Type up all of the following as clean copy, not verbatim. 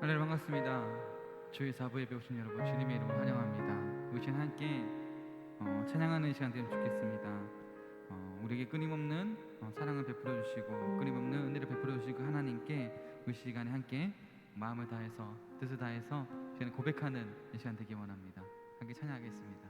할렐루야, 반갑습니다. 주의 사부 예배 오신 여러분 주님의 이름으로 환영합니다. 우리 시간 함께 찬양하는 시간 되면 좋겠습니다. 우리에게 끊임없는 사랑을 베풀어 주시고 끊임없는 은혜를 베풀어 주시고 하나님께 이 시간에 함께 마음을 다해서 뜻을 다해서 시간에 고백하는 이 시간 되기 원합니다. 함께 찬양하겠습니다.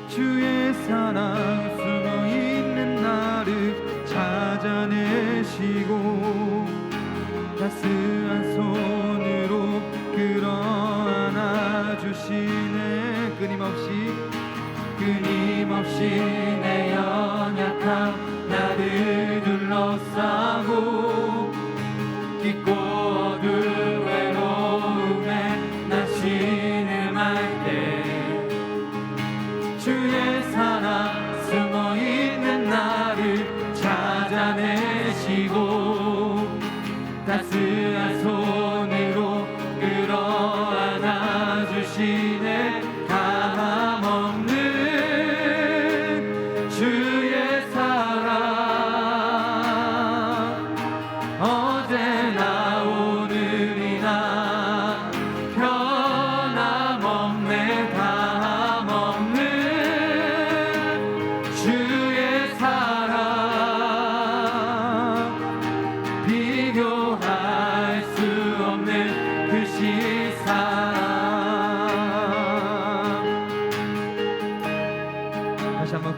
주의 사랑 숨어있는 나를 찾아내시고 따스한 손으로 끌어안아 주시네. 끊임없이 내 연약함 나를 둘러싸고 깊고 어두운 외로움에 나 신음할 때 주의 사랑 숨어있는 나를 찾아내시고 따스한 손으로 끌어안아 주시네. 감없는 주의 사랑 어제나 오늘이나 변함없네. 감없는 주의 사랑 비교할 수 없는 그 시사랑. 다시 한번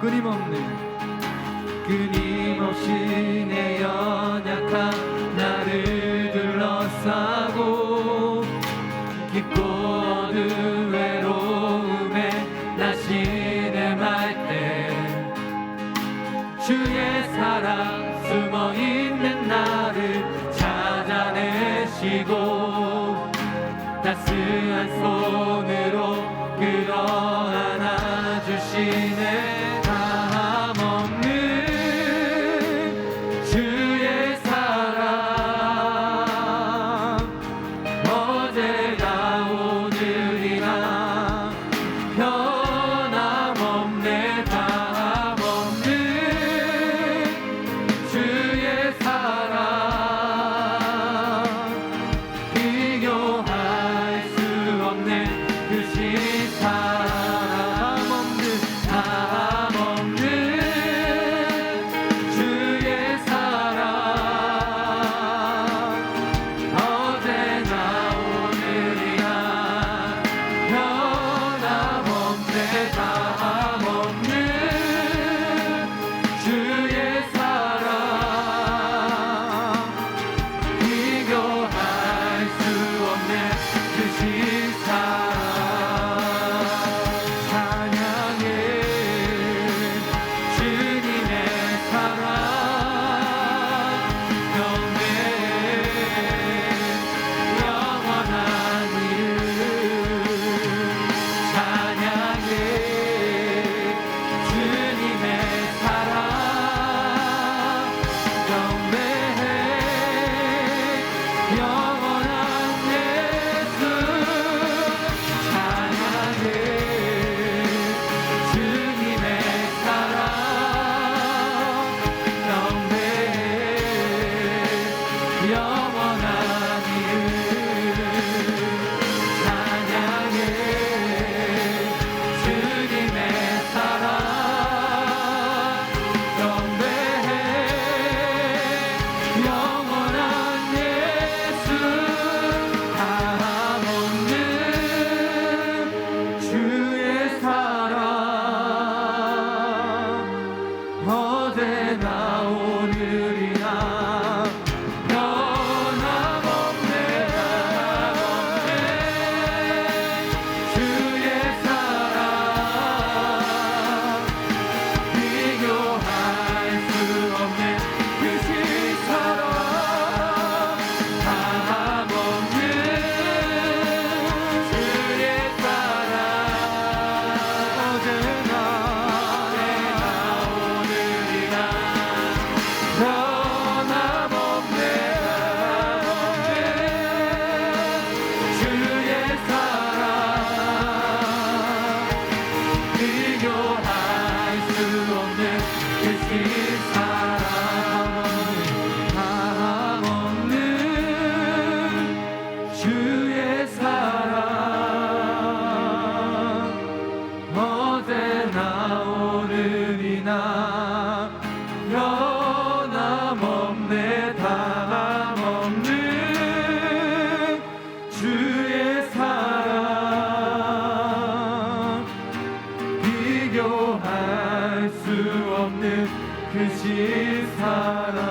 끊임없이 내 연약함 나를 둘러싸고 깊고 어두운 외로움에 나 신음할 때 주의 사랑 숨어있는 나를 찾아내시고 따스한 손으로 끌어안아 주시네. 감없는 주의 사랑 어제나 오늘이나 변함없네. 감없는 주의 사랑 비교할 수 없네. 그 시사랑 감없는 주의 사랑 어제나 오늘이나 변함없네. 감없는 주의 사랑 비교할 수 없네. 그 시사랑 없는 크신 사랑.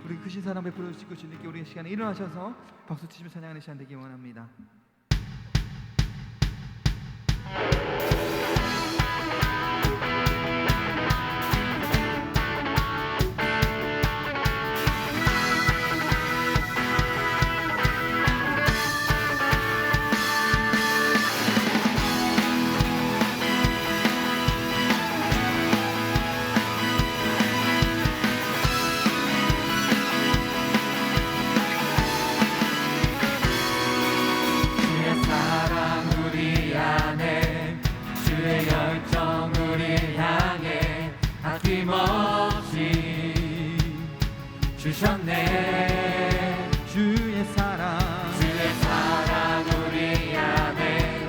우리 크신 사랑 베풀어 주시고 주님께 우리 시간에 일어나셔서 박수 치시며 찬양하는 시간 되기 원합니다. 주셨네. 주의 사랑 우리 안에,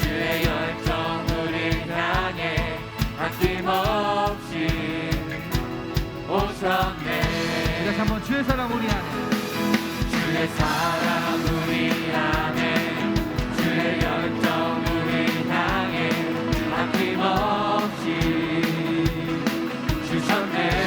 주의 열정 우리 향해 아낌없이 오셨네. 다시 한번 주의 사랑 우리 안에, 주의 사랑 우리 안에, 주의 열정 우리 향해 아낌없이 주셨네.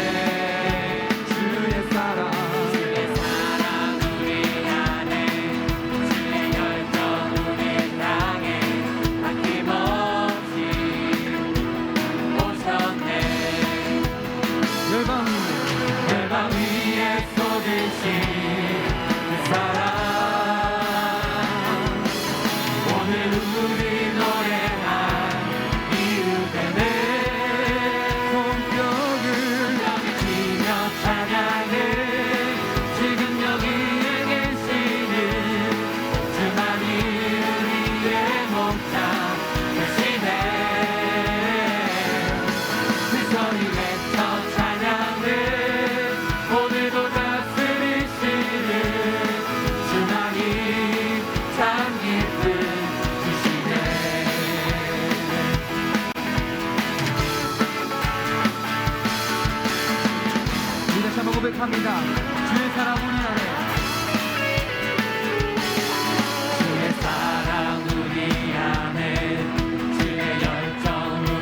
고백합니다. 주의 사랑 우리 안에, 주의 사랑 우리 안에, 주의 열정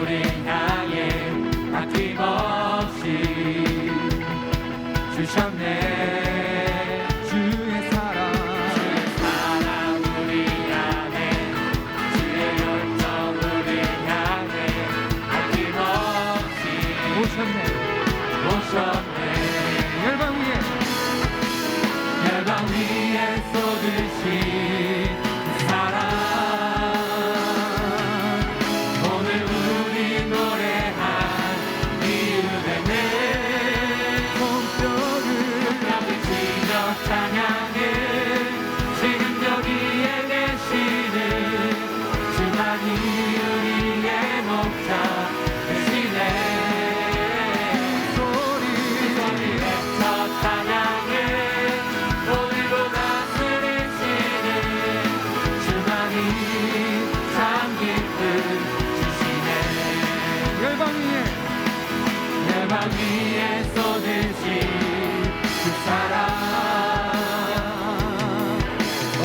우리 향해 아낌없이 주셨네. 주의 사랑 우리 안에, 주의 열정 우리 향해 아낌없이 오셨네. 열방 위에 쏟으신 사랑, 오늘 우리 노래한 이유되네. 손뼉을 치며 찬양해, 지금 여기에 계시는 주만이 우리의 목자 되시네. 열방 위에 쏟으신 그 사랑,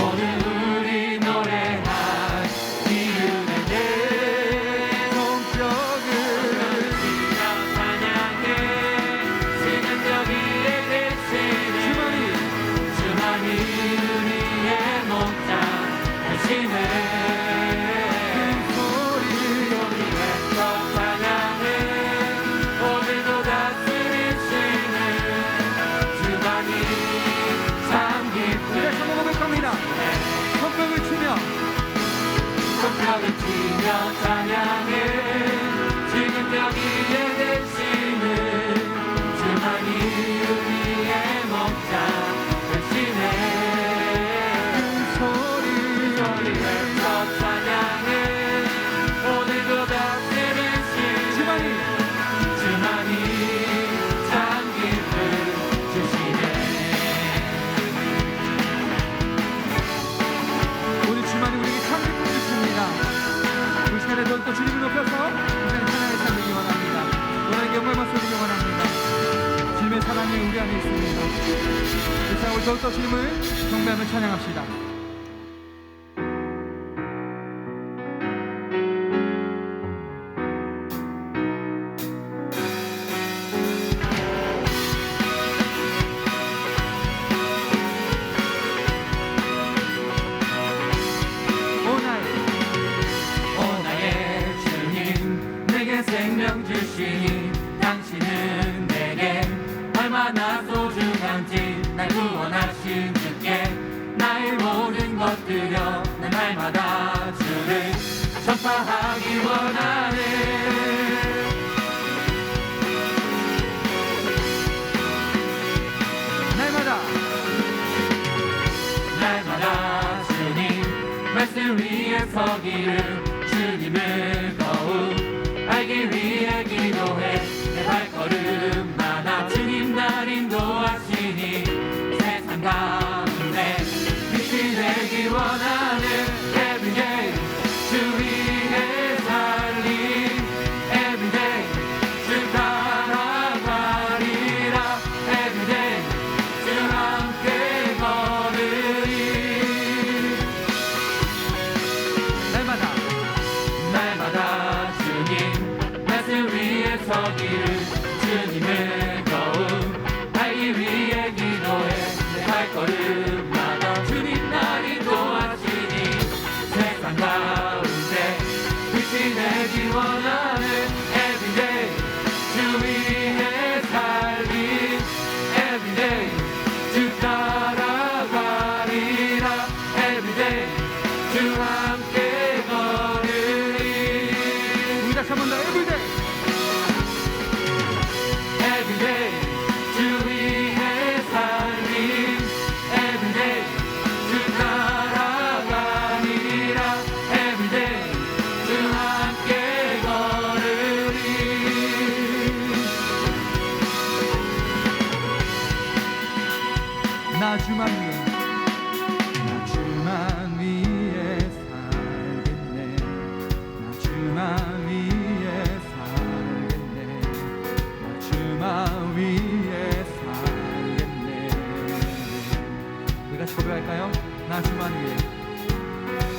오늘 우리 노래한 이유는 손뼉을 치며 찬양해, 지금 여기에 계시는 주만이 우리의 목자 되시네. 손뼉을 치며 찬양해, 지금 여기에 계시는 주만이 우리의 목자 되시네. 소리 외쳐 찬양해, 오늘도 다스리신 주만이 참 기쁨 주시네. 오늘 주만이 우리에게 참 기쁨 주십니다. 이 시간에 또 주님을 높여서 찬양의 삶 되기 원합니다. 오늘 영광만 쏟기 원합니다. 주님의 사랑이 우리 안에 있습니다. 이 시간 우리 더욱더 주님을 경배하며 찬양합시다. 엎드려 난 날마다 주를 전파하기 원하네. 날마다 주님 말씀 위에 서기를 주님을 더욱 알기 위해 기도해. 내 발걸음마다 주님 날 인도하시니 세상 가운데 빛이 되기 원하는 Everyday 주 위에 살림 Everyday 주 따라가리라. Everyday 주 함께 걸으리. 날마다 주님 말씀 위에 서기를 주님을 더욱 알기 위해 기도해. 내 발걸음마다 주님 날 인도하시니 세상 가운데 빛이 되기 원하는 Everyday 주 위에 살림 Everyday 주 따라가리라. Everyday 주 함께 걸으리. 우리 다시 한번 더 Everyday Everyday 주 위에 살림 Everyday 주 따라가리라. Everyday 주 함께 걸으리. 나 주만 위해 나 주만 위해 살겠네. 나 주만 위해 살겠네. 나 주만 위해 살겠네. 우리 같이 고백할까요? 나 주만 위해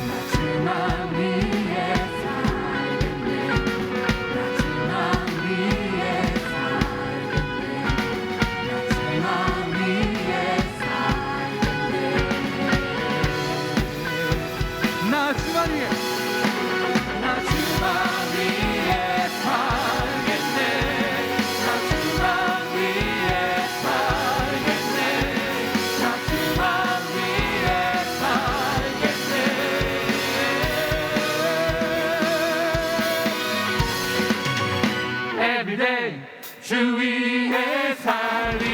나 주만 위해 살겠네. 나 주만 위해 살겠네. 나 주만 위해 살겠네. 나 주만 위해 나 주만 위해 살겠네. 나 주만 위해 살겠네. 나 주만 위해 살겠네. Everyday 주 위에 살림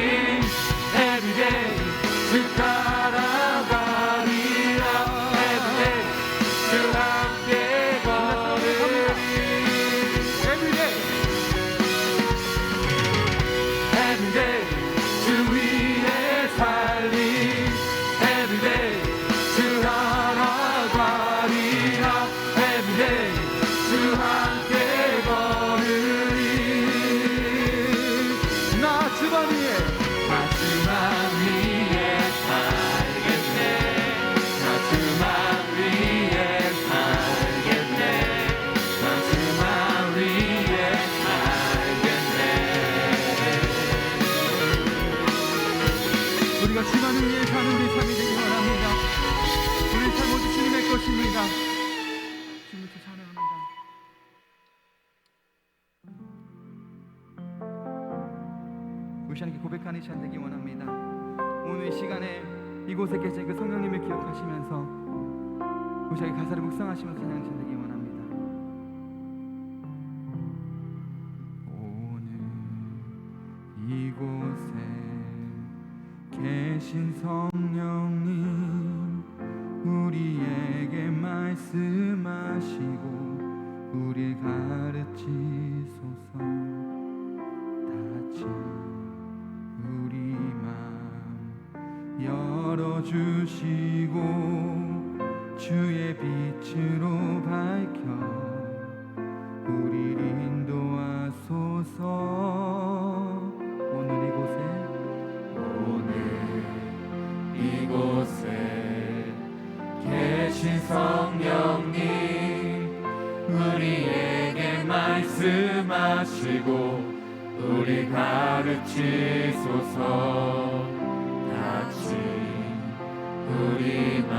Everyday 주 따라가리라. Everyday 주 함께 걸으리. Everyday Everyday 주 위에 살림 Everyday 주 따라가리라. Everyday 주 함께 걸으리. 나 주만 위해 나 주만 위해 살겠네. 나 주만 위해 살겠네. 나 주만 위해 살겠네. 우리가 주만을 위해 사는 이 삶이 되기 원합니다. 우리 삶 모두 주님의 것입니다. 주님께 찬양합니다. 우리 함께 고백하는 시간 되기 원합니다. 오늘 이 시간에 이곳에 계신 그 성령님을 기억하시면서 우리 함께 가사를 묵상하시면서 찬양하는 시간 되기 원합니다. 오늘 이곳에 계신 성령님 우리에게 말씀하시고 우리 가르치소서. 다시 우리 맘 열어주시고 주의 빛으로 밝혀 우리를 인도하소서. 오늘 이곳에 계신 성령님 우리에게 말씀하시고 우리 가르치소서. 같이 우리 맘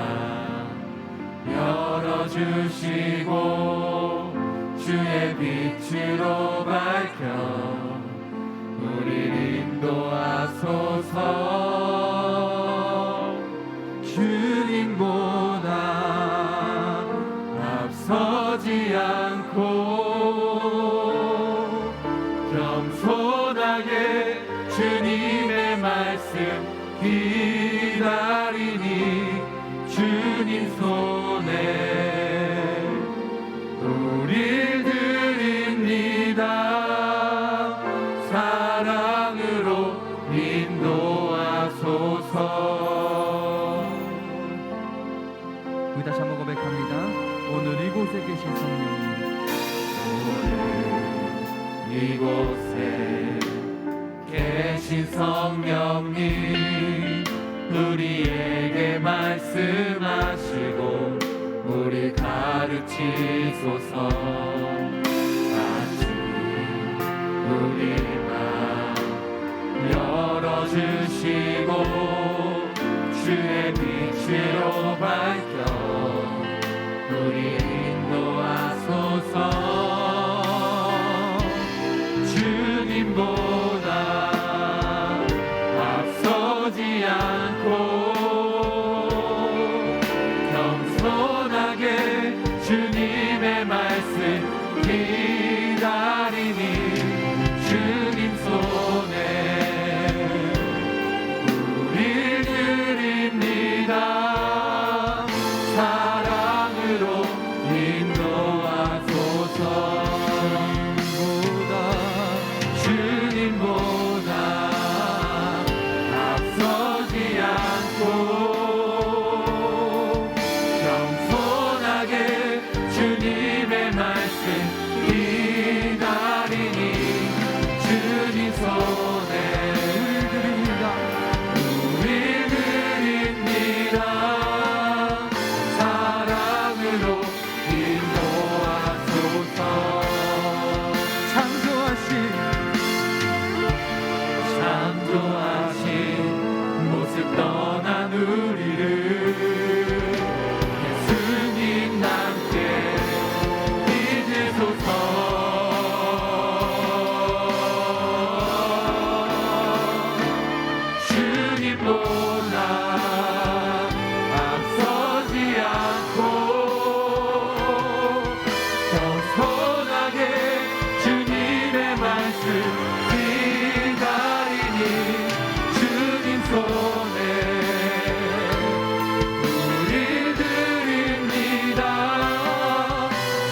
열어주시고 주의 빛으로 밝혀 우리를 인도하소서. 주님보다 우리 다시 한번 고백합니다. 오늘 이곳에 계신 성령님, 이곳에 계신 성령님, 우리에게 말씀하시고 우리 가르치소서. 같이 우리 맘 열어주시고 주의 빛으로 밝혀 우리 인도하소서. 주님보다 앞서지 않고 겸손하게 주님의 말씀 기다리니 주님 손에 우리 드립니다. 사랑으로 인도하소서. 주님보다 앞서지 않고 겸손하게 주님의 말씀 기다리니 주님 손에 우리 드립니다. 사랑으로 인도하소서. 창조하신 모습 떠난 우리를 예수님 남께 믿으소서. 주님보다 앞서지 않고 겸손하게 주님의 말씀 기다리니 주님 손에 우리 드립니다.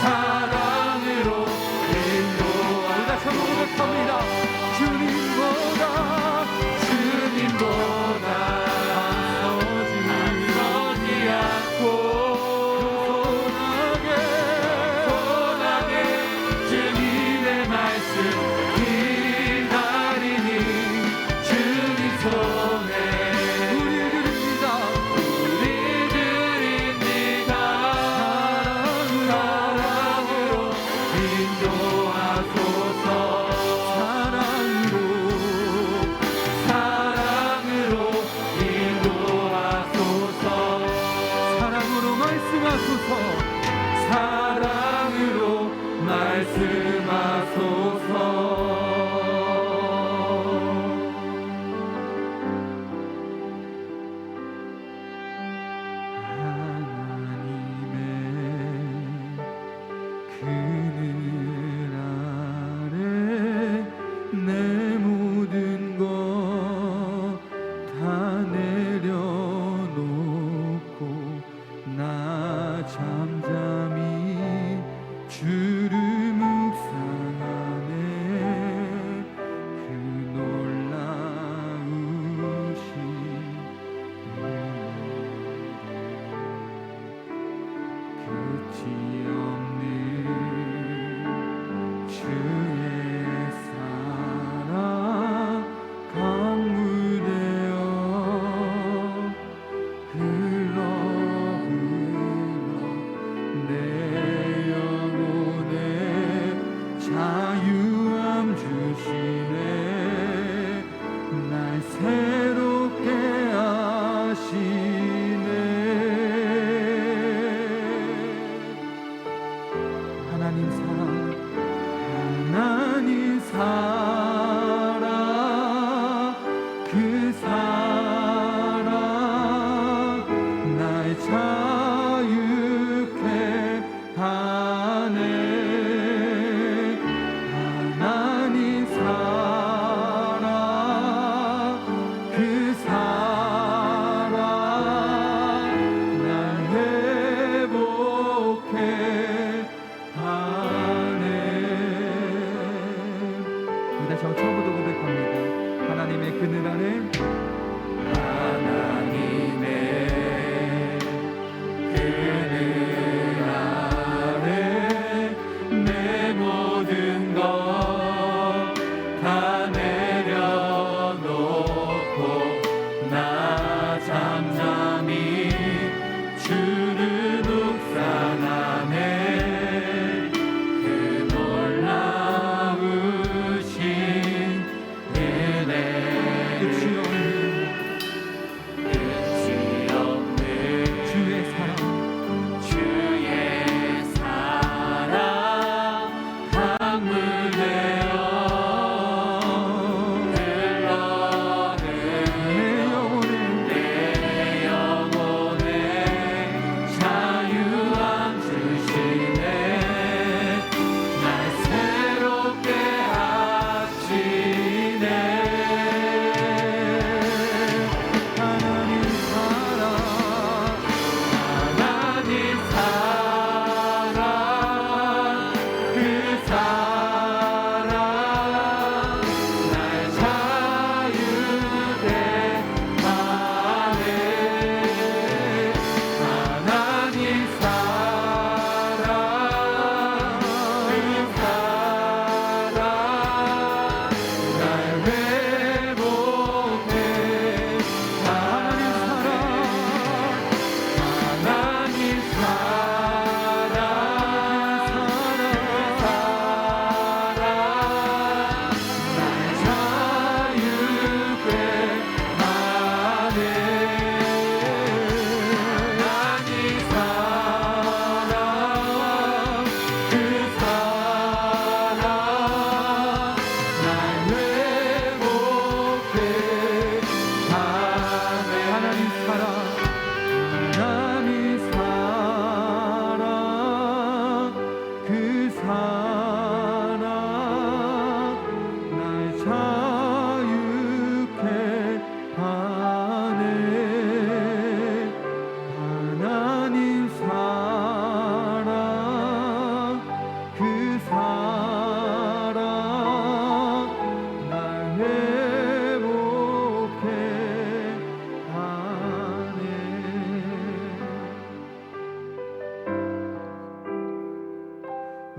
사랑으로 인도하소서. 주님보다 앞서지 않고 겸손하게 주님의 말씀 기다리니 주님 손에 우리 드립니다. 사랑으로 인도하소서. 사랑으로 인도하소서. 사랑으로 말씀하소서. 사랑으로 말씀하소서. 하나님의 그늘 아래 내 모든 것 다 내려놓고 나 잠잠히 주를 묵상하네. 그 놀라우신 끝이 없는 주의 사랑 강물되어 흘러 내 영혼에 자유함 주시네. 날 새롭게 하시네. 하나님 사랑,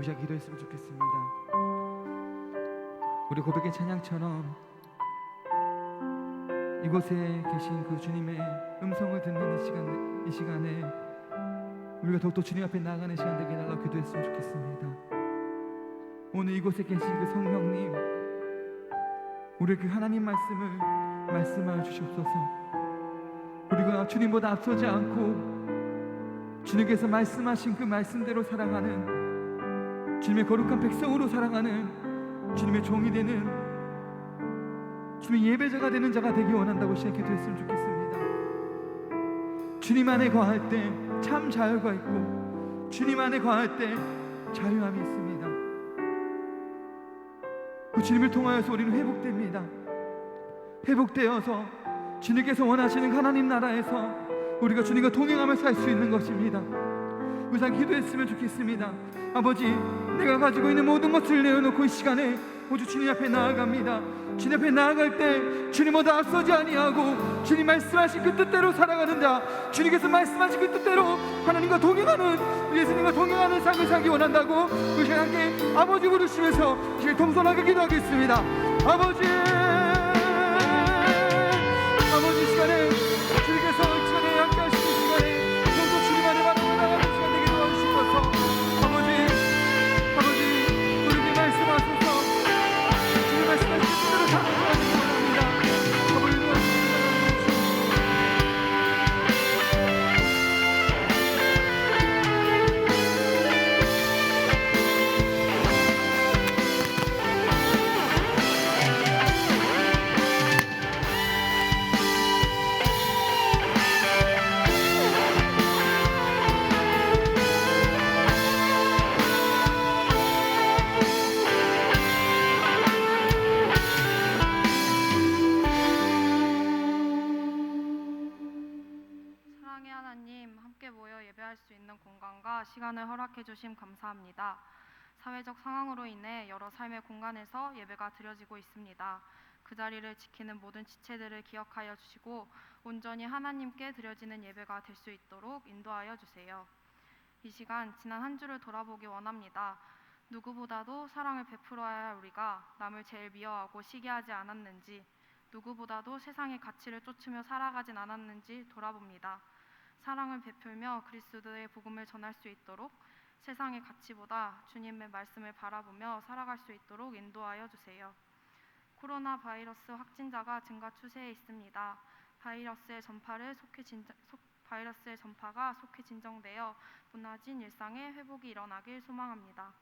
시간 기도했으면 좋겠습니다. 우리 고백의 찬양처럼 이곳에 계신 그 주님의 음성을 듣는 이 시간에 우리가 더욱더 주님 앞에 나아가는 시간 되게 해달라고 기도했으면 좋겠습니다. 오늘 이곳에 계신 그 성령님, 우리 그 하나님 말씀을 말씀하여 주시옵소서. 우리가 주님보다 앞서지 않고 주님께서 말씀하신 그 말씀대로 살아가는 주님의 거룩한 백성으로 살아가는 주님의 종이 되는 주님의 예배자가 되는 자가 되기 원한다고 시작해드렸으면 좋겠습니다. 주님 안에 거할 때 참 자유가 있고 주님 안에 거할 때 자유함이 있습니다. 그 주님을 통하여서 우리는 회복됩니다. 회복되어서 주님께서 원하시는 하나님 나라에서 우리가 주님과 동행하며 살 수 있는 것입니다. 우선 기도했으면 좋겠습니다. 아버지, 내가 가지고 있는 모든 것을 내어놓고 이 시간에 오직 주님 앞에 나아갑니다. 주님 앞에 나아갈 때 주님보다 앞서지 아니하고 주님 말씀하신 그 뜻대로 살아가는 자, 주님께서 말씀하신 그 뜻대로 하나님과 동행하는, 예수님과 동행하는 삶을 살기 원한다고 우리 시간 함께 아버지 부르시면서 이제 동선하게 기도하겠습니다. 아버지, 아버지, 이 시간에 주님께서 이 시간에 함께 하시는 시간에 더욱더 주님 안에 바라보며 나가는 시간 되게 도와주시옵소서. 아버지, 우리에게 말씀하소서. 주님 말씀하신 뜻대로 살아가기 원합니다. 아버지, 도와주시옵소서. 사랑의 하나님, 함께 모여 예배할 수 있는 공간과 시간을 허락해 주심 감사합니다. 사회적 상황으로 인해 여러 삶의 공간에서 예배가 드려지고 있습니다. 그 자리를 지키는 모든 지체들을 기억하여 주시고 온전히 하나님께 드려지는 예배가 될 수 있도록 인도하여 주세요. 이 시간 지난 한 주를 돌아보기 원합니다. 누구보다도 사랑을 베풀어야 할 우리가 남을 제일 미워하고 시기하지 않았는지, 누구보다도 세상의 가치를 쫓으며 살아가진 않았는지 돌아봅니다. 사랑을 베풀며 그리스도의 복음을 전할 수 있도록 세상의 가치보다 주님의 말씀을 바라보며 살아갈 수 있도록 인도하여 주세요. 코로나 바이러스 확진자가 증가 추세에 있습니다. 바이러스의 전파가 속히 진정되어 무너진 일상의 회복이 일어나길 소망합니다.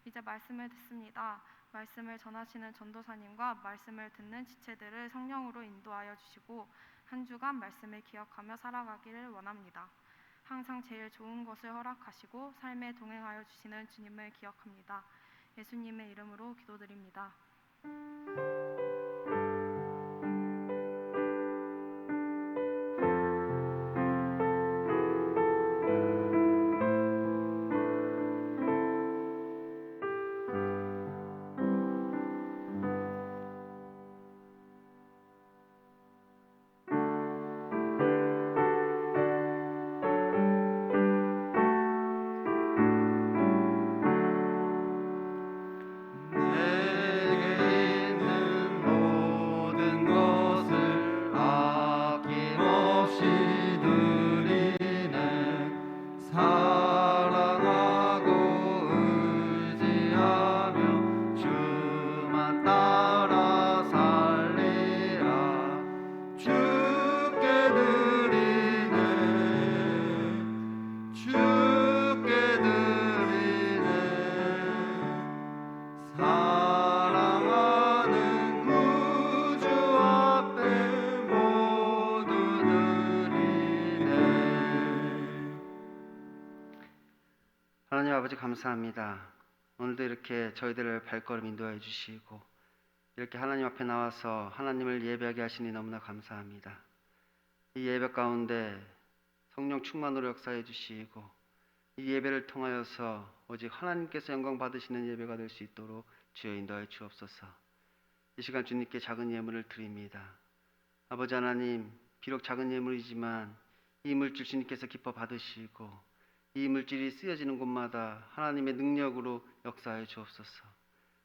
이제 말씀을 듣습니다. 말씀을 전하시는 전도사님과 말씀을 듣는 지체들을 성령으로 인도하여 주시고 한 주간 말씀을 기억하며 살아가기를 원합니다. 항상 제일 좋은 것을 허락하시고 삶에 동행하여 주시는 주님을 기억합니다. 예수님의 이름으로 기도드립니다. 하나님 아버지 감사합니다. 오늘도 이렇게 저희들을 발걸음 인도해 주시고 이렇게 하나님 앞에 나와서 하나님을 예배하게 하시니 너무나 감사합니다. 이 예배 가운데 성령 충만으로 역사해 주시고 이 예배를 통하여서 오직 하나님께서 영광 받으시는 예배가 될 수 있도록 주여 인도하여 주옵소서. 이 시간 주님께 작은 예물을 드립니다. 아버지 하나님, 비록 작은 예물이지만 이 물질 주님께서 기뻐 받으시고 이 물질이 쓰여지는 곳마다 하나님의 능력으로 역사해 주옵소서.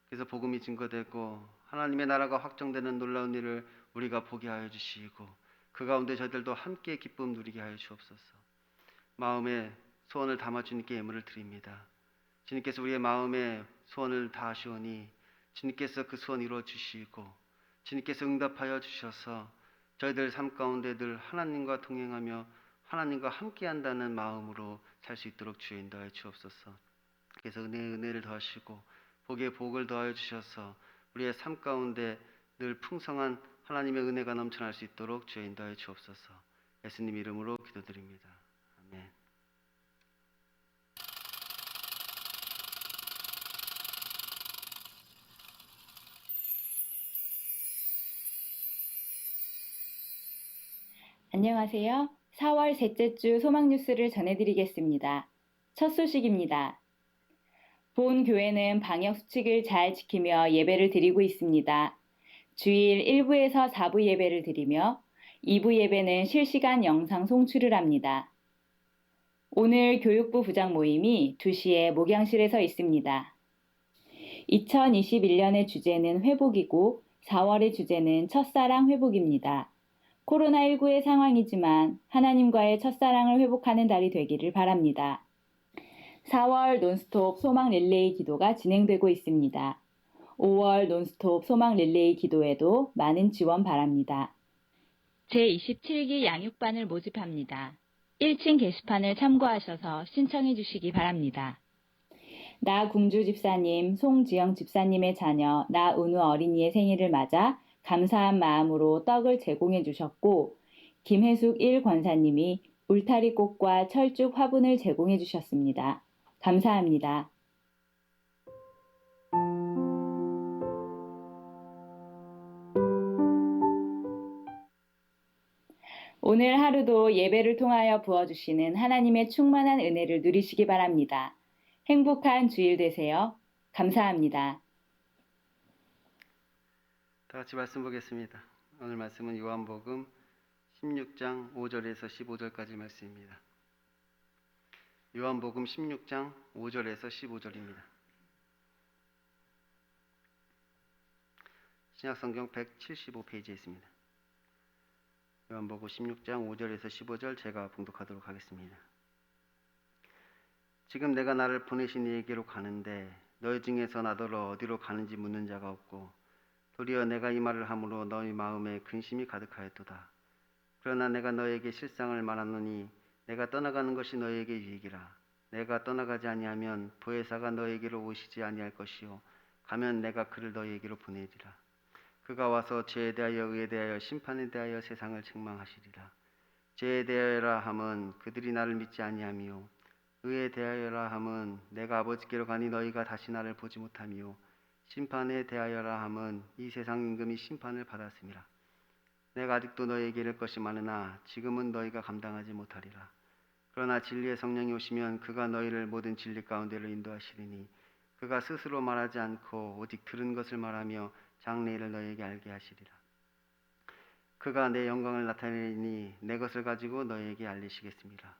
그래서 복음이 증거되고 하나님의 나라가 확정되는 놀라운 일을 우리가 보게 하여 주시고 그 가운데 저희들도 함께 기쁨 누리게 하여 주옵소서. 마음에 소원을 담아 주님께 예물을 드립니다. 주님께서 우리의 마음에 소원을 다하시오니 주님께서 그 소원 이루어 주시고 주님께서 응답하여 주셔서 저희들 삶 가운데 늘 하나님과 동행하며 하나님과 함께한다는 마음으로 살 수 있도록 주여 인도하여 주옵소서. 그래서 은혜를 더하시고 복에 복을 더하여 주셔서 우리의 삶 가운데 늘 풍성한 하나님의 은혜가 넘쳐날 수 있도록 주여 인도하여 주옵소서. 예수님 이름으로 기도드립니다. 아멘. 안녕하세요. 4월 셋째 주 소망 뉴스를 전해드리겠습니다. 첫 소식입니다. 본 교회는 방역 수칙을 잘 지키며 예배를 드리고 있습니다. 주일 1부에서 4부 예배를 드리며 2부 예배는 실시간 영상 송출을 합니다. 오늘 교육부 부장 모임이 2시에 목양실에서 있습니다. 2021년의 주제는 회복이고 4월의 주제는 첫사랑 회복입니다. 코로나19의 상황이지만 하나님과의 첫사랑을 회복하는 달이 되기를 바랍니다. 4월 논스톱 소망 릴레이 기도가 진행되고 있습니다. 5월 논스톱 소망 릴레이 기도에도 많은 지원 바랍니다. 제27기 양육반을 모집합니다. 1층 게시판을 참고하셔서 신청해 주시기 바랍니다. 나궁주 집사님, 송지영 집사님의 자녀 나은우 어린이의 생일을 맞아 감사한 마음으로 떡을 제공해 주셨고 김혜숙 1권사님이 울타리꽃과 철쭉 화분을 제공해 주셨습니다. 감사합니다. 오늘 하루도 예배를 통하여 부어주시는 하나님의 충만한 은혜를 누리시기 바랍니다. 행복한 주일 되세요. 감사합니다. 다 같이 말씀 보겠습니다. 오늘 말씀은 요한복음 16장 5절에서 15절까지 말씀입니다. 요한복음 16장 5절에서 15절입니다. 신약성경 175페이지에 있습니다. 요한복음 16장 5절에서 15절 제가 봉독하도록 하겠습니다. 지금 내가 나를 보내신 이에게로 가는데 너희 중에서 나더러 어디로 가는지 묻는 자가 없고 도리어 내가 이 말을 함으로 너희 마음에 근심이 가득하였도다. 그러나 내가 너에게 실상을 말하노니 내가 떠나가는 것이 너에게 유익이라. 내가 떠나가지 아니하면 보혜사가 너에게로 오시지 아니할 것이요 가면 내가 그를 너에게로 보내리라. 그가 와서 죄에 대하여 의에 대하여 심판에 대하여 세상을 책망하시리라. 죄에 대하여라 함은 그들이 나를 믿지 아니하며 의에 대하여라 함은 내가 아버지께로 가니 너희가 다시 나를 보지 못하며 심판에 대하여라 함은 이 세상 임금이 심판을 받았음이라. 내가 아직도 너희에게 이를 것이 많으나 지금은 너희가 감당하지 못하리라. 그러나 진리의 성령이 오시면 그가 너희를 모든 진리 가운데로 인도하시리니 그가 스스로 말하지 않고 오직 들은 것을 말하며 장래일을 너희에게 알게 하시리라. 그가 내 영광을 나타내리니 내 것을 가지고 너희에게 알리시겠습니다.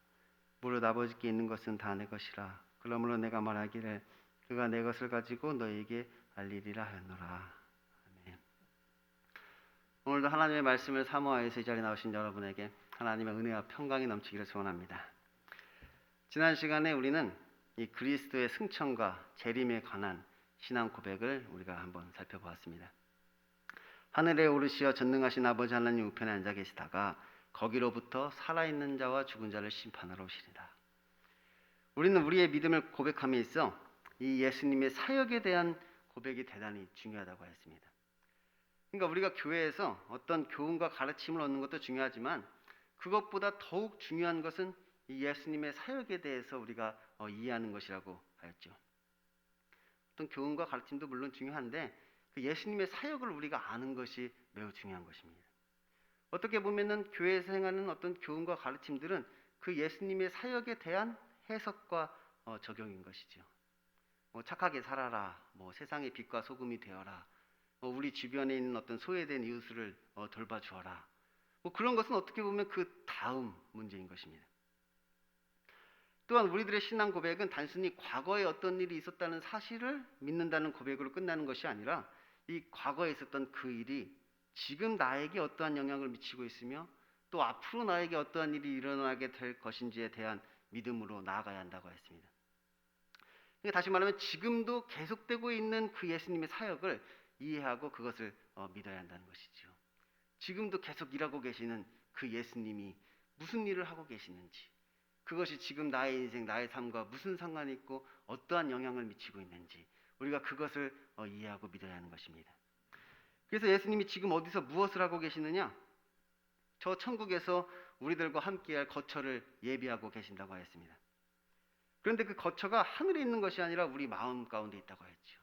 무릇 아버지께 있는 것은 다 내 것이라. 그러므로 내가 말하기를 그가 내 것을 가지고 너희에게 알리리라 하였노라. 아멘. 오늘도 하나님의 말씀을 사모하여서 이 자리에 나오신 여러분에게 하나님의 은혜와 평강이 넘치기를 소원합니다. 지난 시간에 우리는 이 그리스도의 승천과 재림에 관한 신앙 고백을 우리가 한번 살펴보았습니다. 하늘에 오르시어 전능하신 아버지 하나님 우편에 앉아 계시다가 거기로부터 살아있는 자와 죽은 자를 심판하러 오시리라. 우리는 우리의 믿음을 고백함에 있어 이 예수님의 사역에 대한 고백이 대단히 중요하다고 했습니다. 그러니까 우리가 교회에서 어떤 교훈과 가르침을 얻는 것도 중요하지만 그것보다 더욱 중요한 것은 이 예수님의 사역에 대해서 우리가 이해하는 것이라고 하였죠. 어떤 교훈과 가르침도 물론 중요한데 그 예수님의 사역을 우리가 아는 것이 매우 중요한 것입니다. 어떻게 보면은 교회에서 행하는 어떤 교훈과 가르침들은 그 예수님의 사역에 대한 해석과 적용인 것이죠. 착하게 살아라, 세상의 빛과 소금이 되어라, 우리 주변에 있는 어떤 소외된 이웃을 돌봐주어라. 그런 것은 어떻게 보면 그 다음 문제인 것입니다. 또한 우리들의 신앙 고백은 단순히 과거에 어떤 일이 있었다는 사실을 믿는다는 고백으로 끝나는 것이 아니라 이 과거에 있었던 그 일이 지금 나에게 어떠한 영향을 미치고 있으며 또 앞으로 나에게 어떠한 일이 일어나게 될 것인지에 대한 믿음으로 나아가야 한다고 했습니다. 그러니까 다시 말하면 지금도 계속되고 있는 그 예수님의 사역을 이해하고 그것을 믿어야 한다는 것이죠. 지금도 계속 일하고 계시는 그 예수님이 무슨 일을 하고 계시는지, 그것이 지금 나의 인생, 나의 삶과 무슨 상관이 있고 어떠한 영향을 미치고 있는지 우리가 그것을 이해하고 믿어야 하는 것입니다. 그래서 예수님이 지금 어디서 무엇을 하고 계시느냐? 저 천국에서 우리들과 함께할 거처를 예비하고 계신다고 하였습니다. 그런데 그 거처가 하늘에 있는 것이 아니라 우리 마음 가운데 있다고 했죠.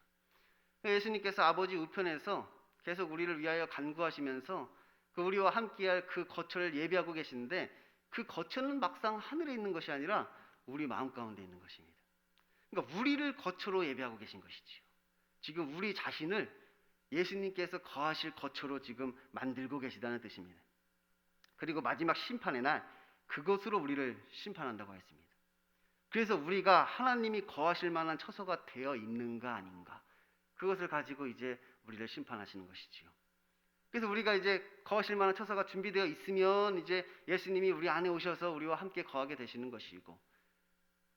예수님께서 아버지 우편에서 계속 우리를 위하여 간구하시면서 그 우리와 함께할 그 거처를 예비하고 계시는데 그 거처는 막상 하늘에 있는 것이 아니라 우리 마음 가운데 있는 것입니다. 그러니까 우리를 거처로 예비하고 계신 것이지요. 지금 우리 자신을 예수님께서 거하실 거처로 지금 만들고 계시다는 뜻입니다. 그리고 마지막 심판의 날 그것으로 우리를 심판한다고 했습니다. 그래서 우리가 하나님이 거하실 만한 처소가 되어 있는가 아닌가, 그것을 가지고 이제 우리를 심판하시는 것이지요. 그래서 우리가 이제 거하실 만한 처소가 준비되어 있으면 이제 예수님이 우리 안에 오셔서 우리와 함께 거하게 되시는 것이고,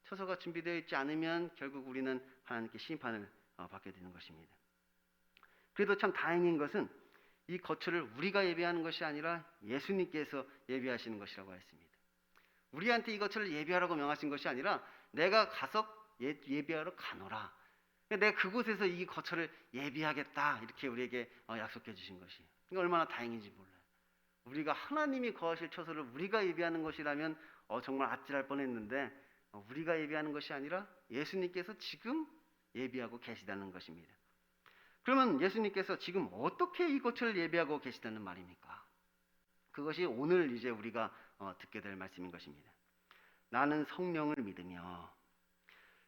처소가 준비되어 있지 않으면 결국 우리는 하나님께 심판을 받게 되는 것입니다. 그래도 참 다행인 것은 이 거처를 우리가 예비하는 것이 아니라 예수님께서 예비하시는 것이라고 했습니다. 우리한테 이 거처를 예비하라고 명하신 것이 아니라 내가 가서 예비하러 가노라. 내가 그곳에서 이 거처를 예비하겠다, 이렇게 우리에게 약속해 주신 것이 얼마나 다행인지 몰라요. 우리가 하나님이 거하실 처소를 우리가 예비하는 것이라면 정말 아찔할 뻔했는데 우리가 예비하는 것이 아니라 예수님께서 지금 예비하고 계시다는 것입니다. 그러면 예수님께서 지금 어떻게 이 거처를 예비하고 계시다는 말입니까? 그것이 오늘 이제 우리가 듣게 될 말씀인 것입니다. 나는 성령을 믿으며,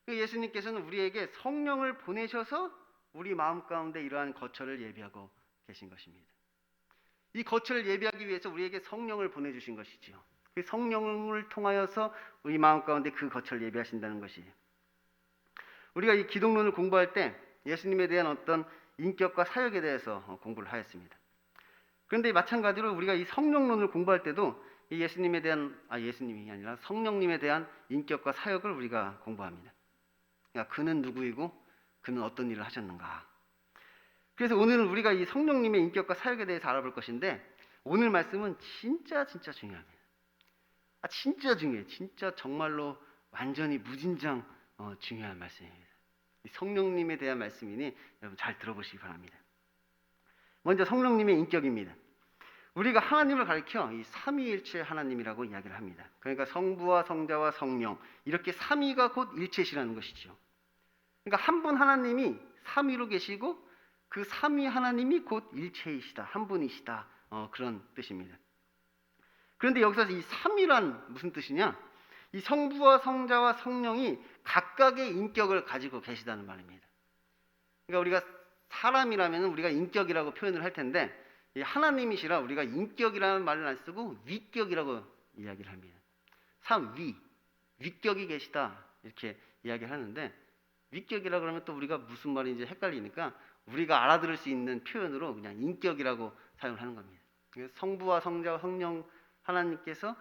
예수님께서는 우리에게 성령을 보내셔서 우리 마음 가운데 이러한 거처를 예비하고 계신 것입니다. 이 거처를 예비하기 위해서 우리에게 성령을 보내주신 것이지요. 그 성령을 통하여서 우리 마음 가운데 그 거처를 예비하신다는 것이에요. 우리가 이 기독론을 공부할 때 예수님에 대한 어떤 인격과 사역에 대해서 공부를 하였습니다. 그런데 마찬가지로 우리가 이 성령론을 공부할 때도 이 예수님에 대한, 예수님이 아니라 성령님에 대한 인격과 사역을 우리가 공부합니다. 그러니까 그는 누구이고 그는 어떤 일을 하셨는가. 그래서 오늘은 우리가 이 성령님의 인격과 사역에 대해서 알아볼 것인데, 오늘 말씀은 진짜 중요합니다. 진짜 중요해요. 진짜 정말로 완전히 무진장 중요한 말씀입니다. 이 성령님에 대한 말씀이니 여러분 잘 들어보시기 바랍니다. 먼저 성령님의 인격입니다. 우리가 하나님을 가리켜 이 삼위일체 하나님이라고 이야기를 합니다. 그러니까 성부와 성자와 성령, 이렇게 삼위가 곧 일체시라는 것이죠. 그러니까 한 분 하나님이 삼위로 계시고 그 삼위 하나님이 곧 일체이시다, 한 분이시다, 그런 뜻입니다. 그런데 여기서 이 삼위란 무슨 뜻이냐? 이 성부와 성자와 성령이 각각의 인격을 가지고 계시다는 말입니다. 그러니까 우리가 사람이라면 우리가 인격이라고 표현을 할 텐데, 이 하나님이시라 우리가 인격이라는 말을 안 쓰고 위격이라고 이야기를 합니다. 위격이 계시다, 이렇게 이야기를 하는데, 위격이라 그러면 또 우리가 무슨 말인지 헷갈리니까 우리가 알아들을 수 있는 표현으로 그냥 인격이라고 사용을 하는 겁니다. 성부와 성자와 성령 하나님께서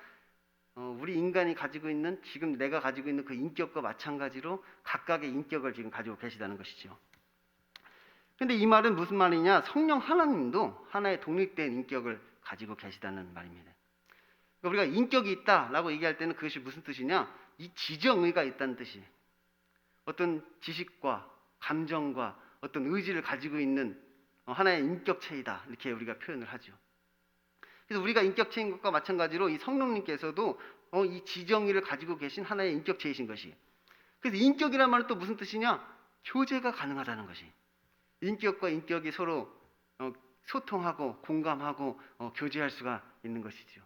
우리 인간이 가지고 있는, 지금 내가 가지고 있는 그 인격과 마찬가지로 각각의 인격을 지금 가지고 계시다는 것이죠. 근데 이 말은 무슨 말이냐? 성령 하나님도 하나의 독립된 인격을 가지고 계시다는 말입니다. 그러니까 우리가 인격이 있다라고 얘기할 때는 그것이 무슨 뜻이냐? 이 지정의가 있다는 뜻이에요. 어떤 지식과 감정과 어떤 의지를 가지고 있는 하나의 인격체이다, 이렇게 우리가 표현을 하죠. 그래서 우리가 인격체인 것과 마찬가지로 이 성령님께서도 이 지정의를 가지고 계신 하나의 인격체이신 것이에요. 그래서 인격이란 말은 또 무슨 뜻이냐? 교제가 가능하다는 것이. 인격과 인격이 서로 소통하고 공감하고 교제할 수가 있는 것이죠.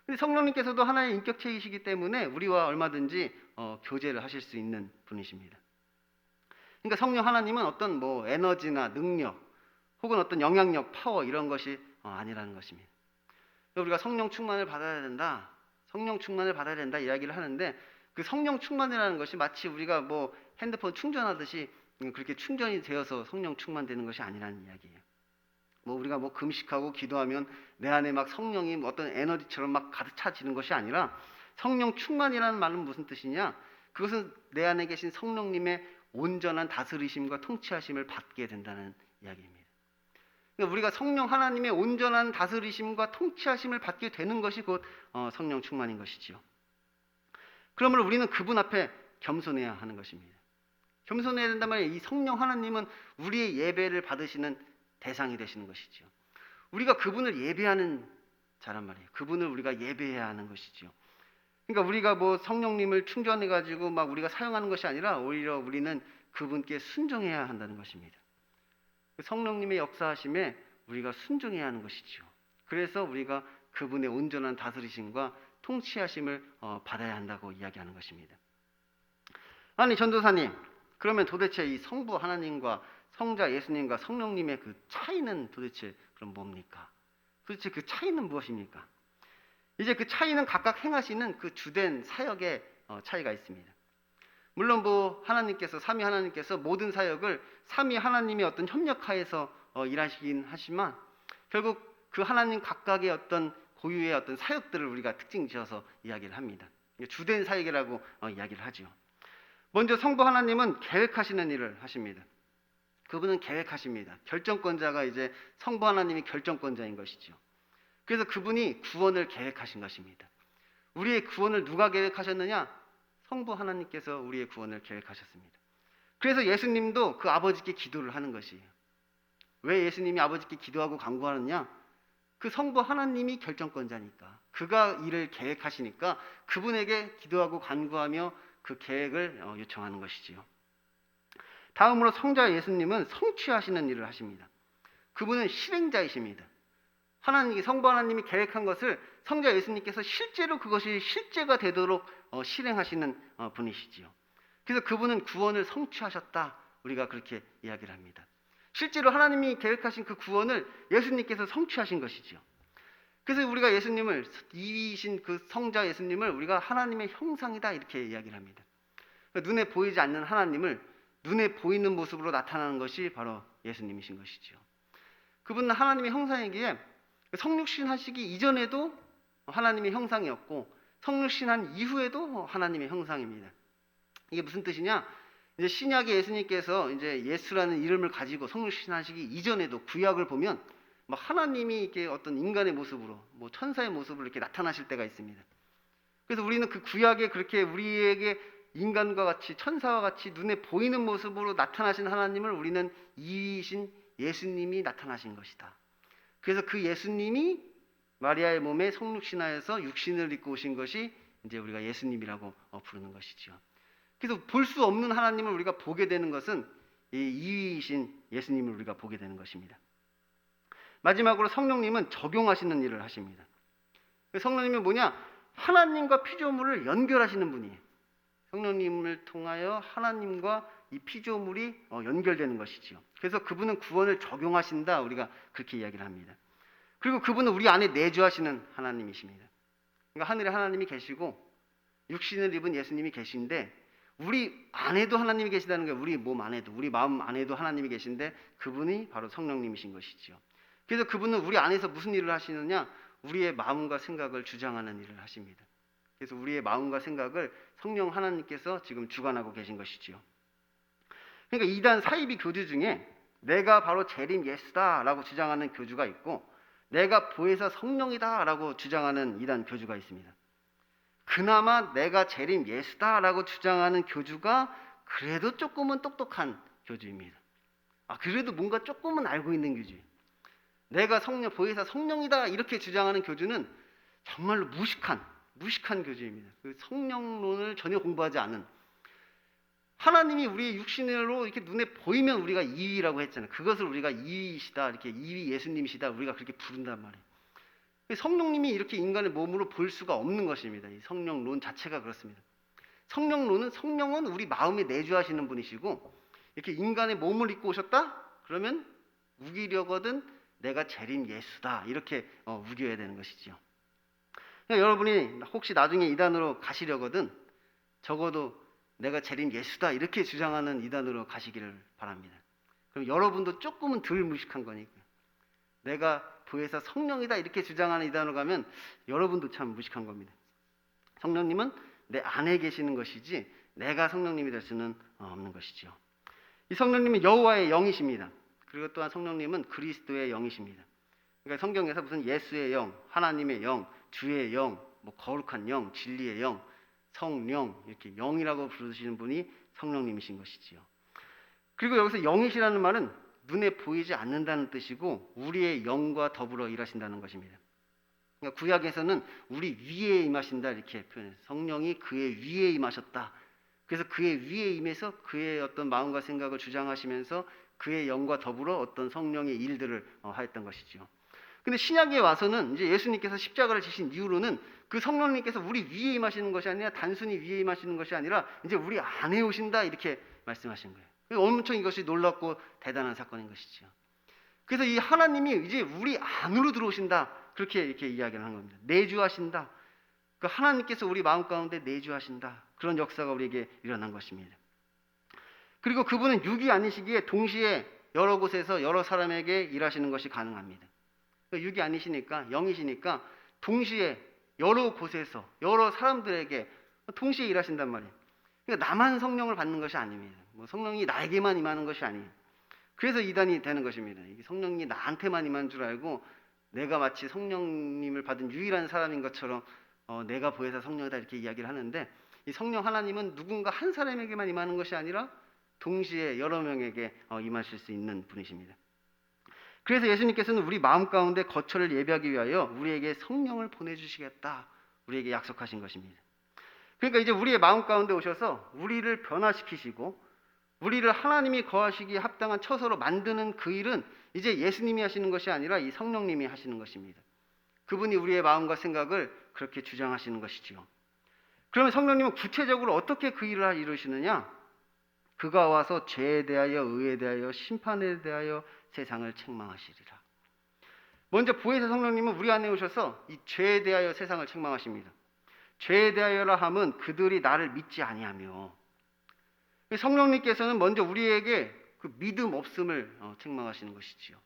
근데 성령님께서도 하나의 인격체이시기 때문에 우리와 얼마든지 교제를 하실 수 있는 분이십니다. 그러니까 성령 하나님은 어떤 에너지나 능력 혹은 어떤 영향력, 파워 이런 것이 아니라는 것입니다. 우리가 성령 충만을 받아야 된다, 성령 충만을 받아야 된다 이야기를 하는데, 그 성령 충만이라는 것이 마치 우리가 뭐 핸드폰 충전하듯이 그렇게 충전이 되어서 성령 충만되는 것이 아니라는 이야기예요. 뭐 우리가 뭐 금식하고 기도하면 내 안에 막 성령이 뭐 어떤 에너지처럼 막 가득 차지는 것이 아니라, 성령 충만이라는 말은 무슨 뜻이냐? 그것은 내 안에 계신 성령님의 온전한 다스리심과 통치하심을 받게 된다는 이야기입니다. 그러니까 우리가 성령 하나님의 온전한 다스리심과 통치하심을 받게 되는 것이 곧 성령 충만인 것이지요. 그러므로 우리는 그분 앞에 겸손해야 하는 것입니다. 겸손해야 된단 말이에요. 이 성령 하나님은 우리의 예배를 받으시는 대상이 되시는 것이죠. 우리가 그분을 예배하는 자란 말이에요. 그분을 우리가 예배해야 하는 것이죠. 그러니까 우리가 뭐 성령님을 충전해 가지고 막 우리가 사용하는 것이 아니라 오히려 우리는 그분께 순종해야 한다는 것입니다. 성령님의 역사하심에 우리가 순종해야 하는 것이죠. 그래서 우리가 그분의 온전한 다스리심과 통치하심을 받아야 한다고 이야기하는 것입니다. 아니 전도사님, 그러면 도대체 이 성부 하나님과 성자 예수님과 성령님의 그 차이는 도대체 그럼 뭡니까? 도대체 그 차이는 무엇입니까? 이제 그 차이는 각각 행하시는 그 주된 사역의 차이가 있습니다. 물론 뭐 하나님께서, 삼위 하나님께서 모든 사역을 삼위 하나님의 어떤 협력하에서 일하시긴 하지만, 결국 그 하나님 각각의 어떤 고유의 어떤 사역들을 우리가 특징 지어서 이야기를 합니다. 주된 사역이라고 이야기를 하죠. 먼저 성부 하나님은 계획하시는 일을 하십니다. 그분은 계획하십니다. 결정권자가 이제 성부 하나님이 결정권자인 것이죠. 그래서 그분이 구원을 계획하신 것입니다. 우리의 구원을 누가 계획하셨느냐? 성부 하나님께서 우리의 구원을 계획하셨습니다. 그래서 예수님도 그 아버지께 기도를 하는 것이에요. 왜 예수님이 아버지께 기도하고 간구하느냐? 그 성부 하나님이 결정권자니까, 그가 일을 계획하시니까 그분에게 기도하고 간구하며 그 계획을 요청하는 것이지요. 다음으로 성자 예수님은 성취하시는 일을 하십니다. 그분은 실행자이십니다. 하나님이, 성부 하나님이 계획한 것을 성자 예수님께서 실제로 그것이 실제가 되도록 실행하시는 분이시지요. 그래서 그분은 구원을 성취하셨다, 우리가 그렇게 이야기를 합니다. 실제로 하나님이 계획하신 그 구원을 예수님께서 성취하신 것이지요. 그래서 우리가 예수님을, 이위이신 그 성자 예수님을 우리가 하나님의 형상이다, 이렇게 이야기를 합니다. 눈에 보이지 않는 하나님을 눈에 보이는 모습으로 나타나는 것이 바로 예수님이신 것이죠. 그분은 하나님의 형상이기에 성육신 하시기 이전에도 하나님의 형상이었고, 성육신 한 이후에도 하나님의 형상입니다. 이게 무슨 뜻이냐? 이제 신약의 예수님께서 이제 예수라는 이름을 가지고 성육신 하시기 이전에도 구약을 보면 막 하나님이 이렇게 어떤 인간의 모습으로, 뭐 천사의 모습으로 이렇게 나타나실 때가 있습니다. 그래서 우리는 그 구약에 그렇게 우리에게 인간과 같이, 천사와 같이 눈에 보이는 모습으로 나타나신 하나님을 우리는 이위이신 예수님이 나타나신 것이다. 그래서 그 예수님이 마리아의 몸에 성육신하여서 육신을 입고 오신 것이 이제 우리가 예수님이라고 부르는 것이죠. 그래서 볼 수 없는 하나님을 우리가 보게 되는 것은 이 이위이신 예수님을 우리가 보게 되는 것입니다. 마지막으로 성령님은 적용하시는 일을 하십니다. 성령님은 뭐냐? 하나님과 피조물을 연결하시는 분이에요. 성령님을 통하여 하나님과 이 피조물이 연결되는 것이지요. 그래서 그분은 구원을 적용하신다, 우리가 그렇게 이야기를 합니다. 그리고 그분은 우리 안에 내주하시는 하나님이십니다. 그러니까 하늘에 하나님이 계시고 육신을 입은 예수님이 계신데, 우리 안에도 하나님이 계시다는 거예요. 우리 몸 안에도, 우리 마음 안에도 하나님이 계신데 그분이 바로 성령님이신 것이죠. 그래서 그분은 우리 안에서 무슨 일을 하시느냐? 우리의 마음과 생각을 주장하는 일을 하십니다. 그래서 우리의 마음과 생각을 성령 하나님께서 지금 주관하고 계신 것이지요. 그러니까 이단 사이비 교주 중에 내가 바로 재림 예수다라고 주장하는 교주가 있고, 내가 보혜사 성령이다라고 주장하는 이단 교주가 있습니다. 그나마 내가 재림 예수다라고 주장하는 교주가 그래도 조금은 똑똑한 교주입니다. 그래도 뭔가 조금은 알고 있는 교주예요. 내가 보혜사 성령이다 이렇게 주장하는 교주는 정말로 무식한 교주입니다. 그 성령론을 전혀 공부하지 않은, 하나님이 우리의 육신으로 이렇게 눈에 보이면 우리가 이위라고 했잖아요. 그것을 우리가 이위이시다, 이렇게 이위 예수님이시다, 우리가 그렇게 부른단 말이에요. 성령님이 이렇게 인간의 몸으로 볼 수가 없는 것입니다. 이 성령론 자체가 그렇습니다. 성령은 우리 마음에 내주하시는 분이시고, 이렇게 인간의 몸을 입고 오셨다? 그러면 우기려거든 내가 재림 예수다, 이렇게 우겨야 되는 것이지요. 그러니까 여러분이 혹시 나중에 이단으로 가시려거든 적어도 내가 재림 예수다 이렇게 주장하는 이단으로 가시기를 바랍니다. 그럼 여러분도 조금은 덜 무식한 거니까. 내가 보혜사 성령이다 이렇게 주장하는 이단으로 가면 여러분도 참 무식한 겁니다. 성령님은 내 안에 계시는 것이지 내가 성령님이 될 수는 없는 것이죠. 이 성령님은 여호와의 영이십니다. 그리고 또한 성령님은 그리스도의 영이십니다. 그러니까 성경에서 무슨 예수의 영, 하나님의 영, 주의 영, 뭐 거룩한 영, 진리의 영, 성령 이렇게 영이라고 부르시는 분이 성령님이신 것이지요. 그리고 여기서 영이시라는 말은 눈에 보이지 않는다는 뜻이고 우리의 영과 더불어 일하신다는 것입니다. 그러니까 구약에서는 우리 위에 임하신다 이렇게 표현해요. 성령이 그의 위에 임하셨다. 그래서 그의 위에 임해서 그의 어떤 마음과 생각을 주장하시면서 그의 영과 더불어 어떤 성령의 일들을 하였던 것이죠. 근데 신약에 와서는 이제 예수님께서 십자가를 지신 이후로는 그 성령님께서 우리 위에 임하시는 것이 아니라 단순히 위에 임하시는 것이 아니라 이제 우리 안에 오신다 이렇게 말씀하신 거예요. 엄청 이것이 놀랍고 대단한 사건인 것이죠. 그래서 이 하나님이 이제 우리 안으로 들어오신다 그렇게 이렇게 이야기를 하는 겁니다. 내주하신다. 그 하나님께서 우리 마음 가운데 내주하신다. 그런 역사가 우리에게 일어난 것입니다. 그리고 그분은 육이 아니시기에 동시에 여러 곳에서 여러 사람에게 일하시는 것이 가능합니다. 육이 아니시니까 영이시니까 동시에 여러 곳에서 여러 사람들에게 동시에 일하신단 말이에요. 그러니까 나만 성령을 받는 것이 아닙니다. 뭐 성령이 나에게만 임하는 것이 아니에요. 그래서 이단이 되는 것입니다. 이게 성령이 나한테만 임한 줄 알고 내가 마치 성령님을 받은 유일한 사람인 것처럼 내가 보혜사 성령이다 이렇게 이야기를 하는데 이 성령 하나님은 누군가 한 사람에게만 임하는 것이 아니라 동시에 여러 명에게 임하실 수 있는 분이십니다. 그래서 예수님께서는 우리 마음 가운데 거처를 예비하기 위하여 우리에게 성령을 보내주시겠다 우리에게 약속하신 것입니다. 그러니까 이제 우리의 마음 가운데 오셔서 우리를 변화시키시고 우리를 하나님이 거하시기에 합당한 처소로 만드는 그 일은 이제 예수님이 하시는 것이 아니라 이 성령님이 하시는 것입니다. 그분이 우리의 마음과 생각을 그렇게 주장하시는 것이지요. 그러면 성령님은 구체적으로 어떻게 그 일을 이루시느냐? 그가 와서 죄에 대하여 의에 대하여 심판에 대하여 세상을 책망하시리라. 먼저 보혜사 성령님은 우리 안에 오셔서 이 죄에 대하여 세상을 책망하십니다. 죄에 대하여라 함은 그들이 나를 믿지 아니하며 성령님께서는 먼저 우리에게 그 믿음 없음을 책망하시는 것이지요.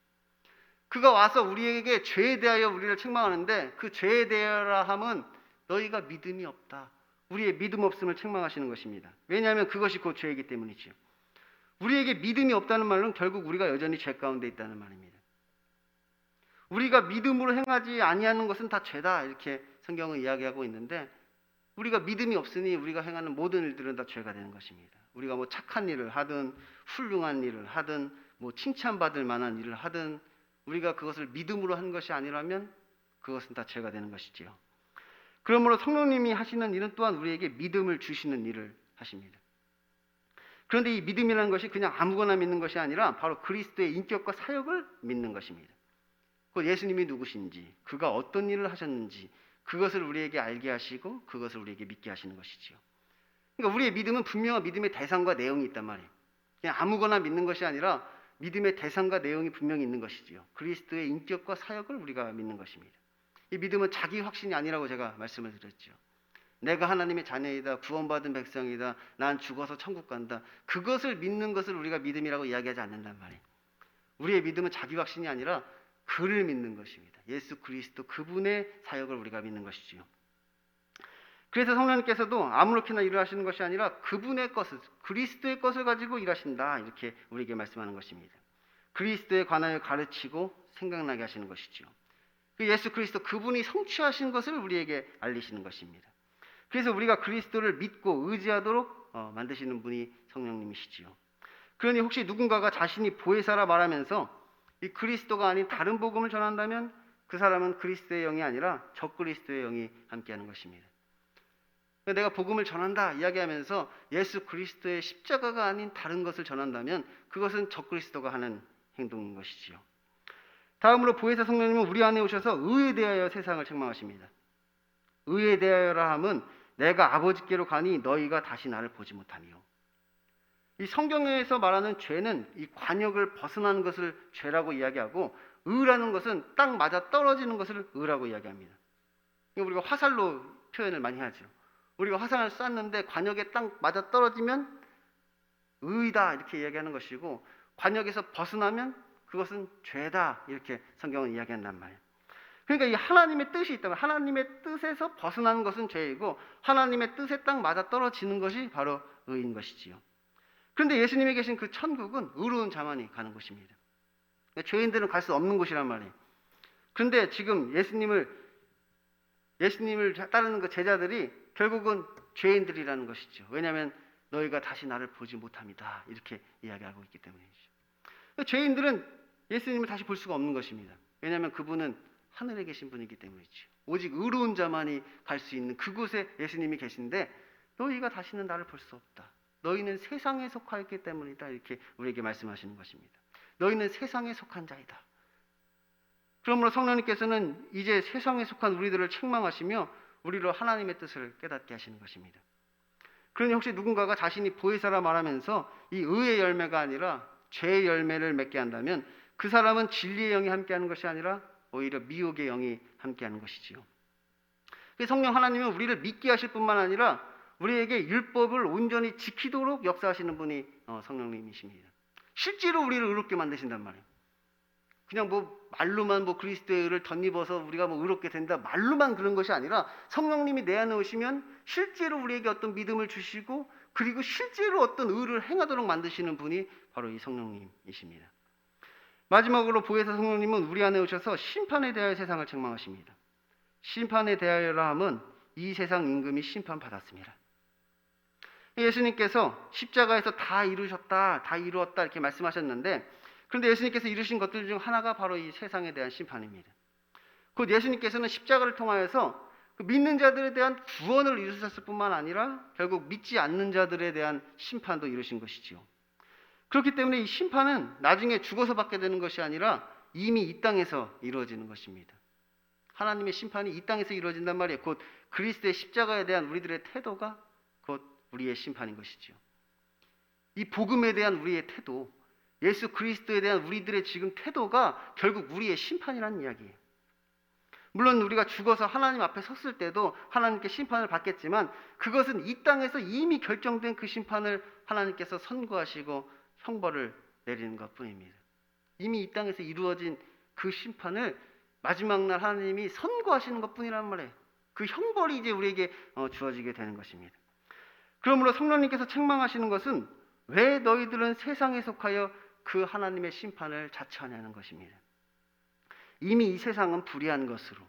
그가 와서 우리에게 죄에 대하여 우리를 책망하는데 그 죄에 대하여라 함은 너희가 믿음이 없다. 우리의 믿음 없음을 책망하시는 것입니다. 왜냐하면 그것이 곧 죄이기 때문이지요. 우리에게 믿음이 없다는 말은 결국 우리가 여전히 죄 가운데 있다는 말입니다. 우리가 믿음으로 행하지 아니하는 것은 다 죄다 이렇게 성경은 이야기하고 있는데 우리가 믿음이 없으니 우리가 행하는 모든 일들은 다 죄가 되는 것입니다. 우리가 뭐 착한 일을 하든 훌륭한 일을 하든 뭐 칭찬받을 만한 일을 하든 우리가 그것을 믿음으로 한 것이 아니라면 그것은 다 죄가 되는 것이지요. 그러므로 성령님이 하시는 일은 또한 우리에게 믿음을 주시는 일을 하십니다. 그런데 이 믿음이라는 것이 그냥 아무거나 믿는 것이 아니라 바로 그리스도의 인격과 사역을 믿는 것입니다. 그 예수님이 누구신지, 그가 어떤 일을 하셨는지 그것을 우리에게 알게 하시고 그것을 우리에게 믿게 하시는 것이지요. 그러니까 우리의 믿음은 분명한 믿음의 대상과 내용이 있단 말이에요. 그냥 아무거나 믿는 것이 아니라 믿음의 대상과 내용이 분명히 있는 것이지요. 그리스도의 인격과 사역을 우리가 믿는 것입니다. 이 믿음은 자기 확신이 아니라고 제가 말씀을 드렸죠. 내가 하나님의 자녀이다, 구원받은 백성이다, 난 죽어서 천국 간다. 그것을 믿는 것을 우리가 믿음이라고 이야기하지 않는단 말이에요. 우리의 믿음은 자기 확신이 아니라 그를 믿는 것입니다. 예수 그리스도 그분의 사역을 우리가 믿는 것이지요. 그래서 성령님께서도 아무렇게나 일을 하시는 것이 아니라 그분의 것을, 그리스도의 것을 가지고 일하신다 이렇게 우리에게 말씀하는 것입니다. 그리스도에 관하여 가르치고 생각나게 하시는 것이지요. 그 예수 그리스도 그분이 성취하신 것을 우리에게 알리시는 것입니다. 그래서 우리가 그리스도를 믿고 의지하도록 만드시는 분이 성령님이시지요. 그러니 혹시 누군가가 자신이 보혜사라 말하면서 이 그리스도가 아닌 다른 복음을 전한다면 그 사람은 그리스도의 영이 아니라 적그리스도의 영이 함께하는 것입니다. 내가 복음을 전한다 이야기하면서 예수 그리스도의 십자가가 아닌 다른 것을 전한다면 그것은 적그리스도가 하는 행동인 것이지요. 다음으로 보혜사 성령님은 우리 안에 오셔서 의에 대하여 세상을 책망하십니다. 의에 대하여라 함은 내가 아버지께로 가니 너희가 다시 나를 보지 못하며. 이 성경에서 말하는 죄는 이 관역을 벗어나는 것을 죄라고 이야기하고 의라는 것은 딱 맞아 떨어지는 것을 의라고 이야기합니다. 우리가 화살로 표현을 많이 하죠. 우리가 화살을 쐈는데 관역에 딱 맞아 떨어지면 의다 이렇게 이야기하는 것이고, 관역에서 벗어나면 그것은 죄다 이렇게 성경은 이야기한단 말이에요. 그러니까 이 하나님의 뜻이 있다면 하나님의 뜻에서 벗어나는 것은 죄이고, 하나님의 뜻에 딱 맞아 떨어지는 것이 바로 의인 것이지요. 그런데 예수님이 계신 그 천국은 의로운 자만이 가는 곳입니다. 그러니까 죄인들은 갈 수 없는 곳이란 말이에요. 그런데 지금 예수님을 따르는 그 제자들이 결국은 죄인들이라는 것이죠. 왜냐하면 너희가 다시 나를 보지 못합니다, 이렇게 이야기하고 있기 때문이죠. 죄인들은 예수님을 다시 볼 수가 없는 것입니다. 왜냐하면 그분은 하늘에 계신 분이기 때문이죠. 오직 의로운 자만이 갈 수 있는 그곳에 예수님이 계신데, 너희가 다시는 나를 볼 수 없다. 너희는 세상에 속하였기 때문이다, 이렇게 우리에게 말씀하시는 것입니다. 너희는 세상에 속한 자이다. 그러므로 성령님께서는 이제 세상에 속한 우리들을 책망하시며 우리로 하나님의 뜻을 깨닫게 하시는 것입니다. 그러니 혹시 누군가가 자신이 보혜사라 말하면서 이 의의 열매가 아니라 죄의 열매를 맺게 한다면, 그 사람은 진리의 영이 함께하는 것이 아니라 오히려 미혹의 영이 함께하는 것이지요. 성령 하나님은 우리를 믿게 하실 뿐만 아니라 우리에게 율법을 온전히 지키도록 역사하시는 분이 성령님이십니다. 실제로 우리를 의롭게 만드신단 말이에요. 그냥 말로만 그리스도의 의를 덧입어서 우리가 의롭게 된다, 말로만 그런 것이 아니라 성령님이 내 안에 오시면 실제로 우리에게 어떤 믿음을 주시고, 그리고 실제로 어떤 의를 행하도록 만드시는 분이 바로 이 성령님이십니다. 마지막으로 보혜사 성령님은 우리 안에 오셔서 심판에 대하여 세상을 책망하십니다. 심판에 대하여라 함은 이 세상 임금이 심판받았습니다. 예수님께서 십자가에서 다 이루셨다, 다 이루었다 이렇게 말씀하셨는데, 그런데 예수님께서 이루신 것들 중 하나가 바로 이 세상에 대한 심판입니다. 곧 예수님께서는 십자가를 통하여서 그 믿는 자들에 대한 구원을 이루셨을 뿐만 아니라 결국 믿지 않는 자들에 대한 심판도 이루신 것이지요. 그렇기 때문에 이 심판은 나중에 죽어서 받게 되는 것이 아니라 이미 이 땅에서 이루어지는 것입니다. 하나님의 심판이 이 땅에서 이루어진단 말이에요. 곧 그리스도의 십자가에 대한 우리들의 태도가 곧 우리의 심판인 것이지요. 이 복음에 대한 우리의 태도, 예수 그리스도에 대한 우리들의 지금 태도가 결국 우리의 심판이라는 이야기예요. 물론 우리가 죽어서 하나님 앞에 섰을 때도 하나님께 심판을 받겠지만, 그것은 이 땅에서 이미 결정된 그 심판을 하나님께서 선고하시고 형벌을 내리는 것뿐입니다. 이미 이 땅에서 이루어진 그 심판을 마지막 날 하나님이 선고하시는 것뿐이란 말이에요. 그 형벌이 이제 우리에게 주어지게 되는 것입니다. 그러므로 성령님께서 책망하시는 것은 왜 너희들은 세상에 속하여 그 하나님의 심판을 자처하냐는 것입니다. 이미 이 세상은 불의한 것으로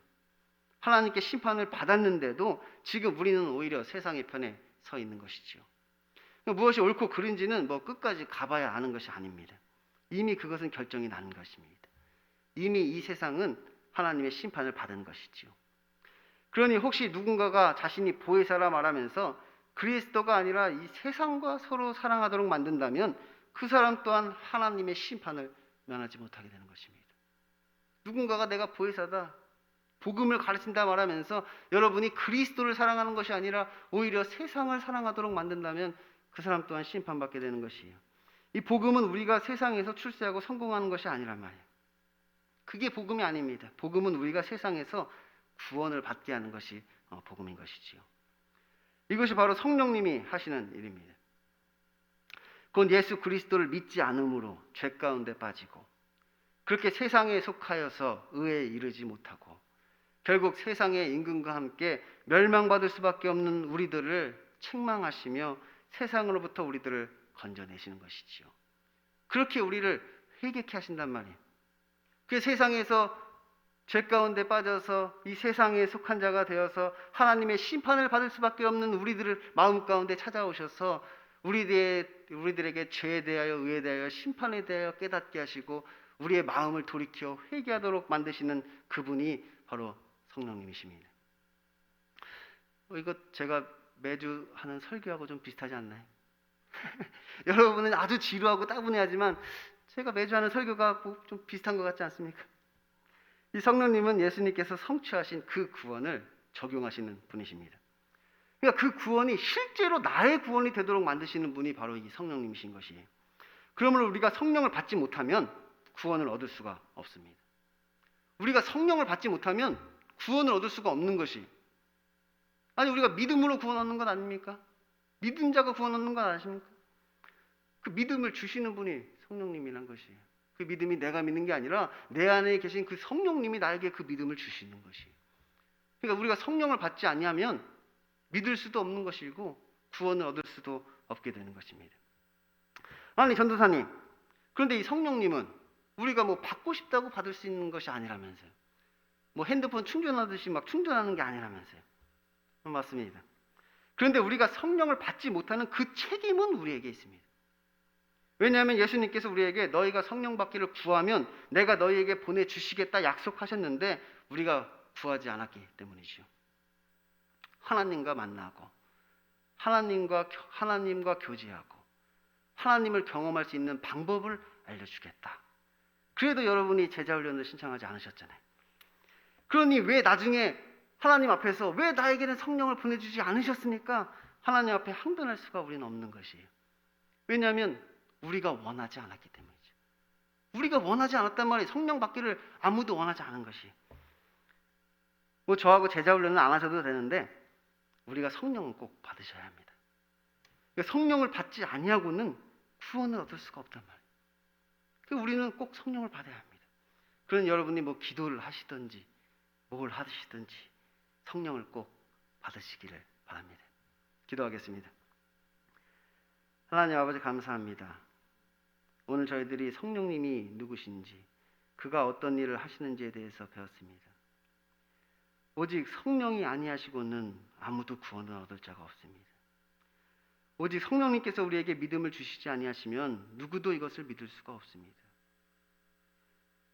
하나님께 심판을 받았는데도 지금 우리는 오히려 세상의 편에 서 있는 것이지요. 무엇이 옳고 그른지는 끝까지 가봐야 아는 것이 아닙니다. 이미 그것은 결정이 나는 것입니다. 이미 이 세상은 하나님의 심판을 받은 것이지요. 그러니 혹시 누군가가 자신이 보혜사라 말하면서 그리스도가 아니라 이 세상과 서로 사랑하도록 만든다면, 그 사람 또한 하나님의 심판을 면하지 못하게 되는 것입니다. 누군가가 내가 보혜사다, 복음을 가르친다 말하면서 여러분이 그리스도를 사랑하는 것이 아니라 오히려 세상을 사랑하도록 만든다면 그 사람 또한 심판받게 되는 것이에요. 이 복음은 우리가 세상에서 출세하고 성공하는 것이 아니란 말이에요. 그게 복음이 아닙니다. 복음은 우리가 세상에서 구원을 받게 하는 것이 복음인 것이지요. 이것이 바로 성령님이 하시는 일입니다. 곧 예수 그리스도를 믿지 않음으로 죄 가운데 빠지고, 그렇게 세상에 속하여서 의에 이르지 못하고 결국 세상의 임금과 함께 멸망받을 수밖에 없는 우리들을 책망하시며 세상으로부터 우리들을 건져내시는 것이지요. 그렇게 우리를 회개케 하신단 말이에요. 그 세상에서 죄 가운데 빠져서 이 세상에 속한 자가 되어서 하나님의 심판을 받을 수밖에 없는 우리들을 마음 가운데 찾아오셔서 우리들에게 죄에 대하여 의에 대하여 심판에 대하여 깨닫게 하시고 우리의 마음을 돌이켜 회개하도록 만드시는 그분이 바로 성령님이십니다. 이거 제가 매주 하는 설교하고 좀 비슷하지 않나요? 여러분은 아주 지루하고 따분해하지만 제가 매주 하는 설교가 좀 비슷한 것 같지 않습니까? 이 성령님은 예수님께서 성취하신 그 구원을 적용하시는 분이십니다. 그러니까 그 구원이 실제로 나의 구원이 되도록 만드시는 분이 바로 이 성령님이신 것이에요. 그러므로 우리가 성령을 받지 못하면 구원을 얻을 수가 없습니다. 우리가 성령을 받지 못하면 구원을 얻을 수가 없는 것이 아니 우리가 믿음으로 구원 얻는 것 아닙니까? 믿은 자가 구원 얻는 것 아십니까? 그 믿음을 주시는 분이 성령님이란 것이에요. 그 믿음이 내가 믿는 게 아니라 내 안에 계신 그 성령님이 나에게 그 믿음을 주시는 것이에요. 그러니까 우리가 성령을 받지 아니하면 믿을 수도 없는 것이고 구원을 얻을 수도 없게 되는 것입니다. 아니 전도사님, 그런데 이 성령님은 우리가 뭐 받고 싶다고 받을 수 있는 것이 아니라면서요. 뭐 핸드폰 충전하듯이 막 충전하는 게 아니라면서요. 맞습니다. 그런데 우리가 성령을 받지 못하는 그 책임은 우리에게 있습니다. 왜냐하면 예수님께서 우리에게 너희가 성령 받기를 구하면 내가 너희에게 보내주시겠다 약속하셨는데 우리가 구하지 않았기 때문이죠. 하나님과 만나고 하나님과 교제하고 하나님을 경험할 수 있는 방법을 알려주겠다. 그래도 여러분이 제자훈련을 신청하지 않으셨잖아요. 그러니 왜 나중에 하나님 앞에서 왜 나에게는 성령을 보내주지 않으셨습니까? 하나님 앞에 항변할 수가 우리는 없는 것이에요. 왜냐하면 우리가 원하지 않았기 때문이죠. 우리가 원하지 않았단 말이에요. 성령 받기를 아무도 원하지 않은 것이. 뭐 저하고 제자훈련은 안 하셔도 되는데 우리가 성령은 꼭 받으셔야 합니다. 그러니까 성령을 받지 아니하고는 구원을 얻을 수가 없단 말이에요. 그러니까 우리는 꼭 성령을 받아야 합니다. 그러니 여러분이 뭐 기도를 하시든지 뭘 하시든지 성령을 꼭 받으시기를 바랍니다. 기도하겠습니다. 하나님 아버지 감사합니다. 오늘 저희들이 성령님이 누구신지 그가 어떤 일을 하시는지에 대해서 배웠습니다. 오직 성령이 아니하시고는 아무도 구원을 얻을 자가 없습니다. 오직 성령님께서 우리에게 믿음을 주시지 아니하시면 누구도 이것을 믿을 수가 없습니다.